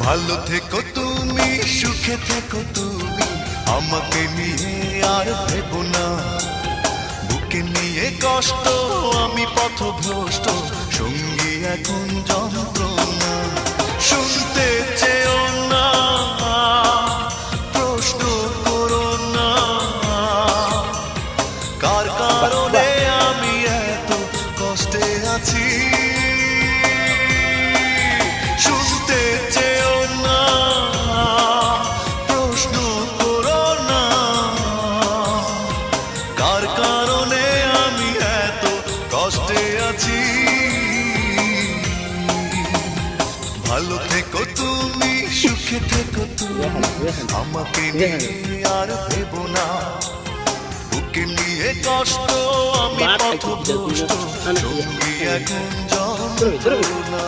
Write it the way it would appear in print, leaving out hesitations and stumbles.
ভালো থেকো তুমি, সুখে থেকো তুমি, আমাকে নিয়ে আর ভেবো না। বুকে নিয়ে কষ্ট, আমি পথভ্রষ্ট, সঙ্গী এখন যন্ত্রণা। শুনতে চেও না, প্রশ্ন করো না, কার কারণে আমি এত কষ্টে আছি। শুনতে চেও না, প্রশ্ন করো না, কার কারণে আমি এত কষ্টে আছি। ভালো থেকো তুমি, সুখে থেকো তুমি, আমাকে নিয়ে আর ভেবো না। বুকে নিয়ে কষ্ট, আমি পথভ্রষ্ট, সঙ্গী এখন যন্ত্রণা।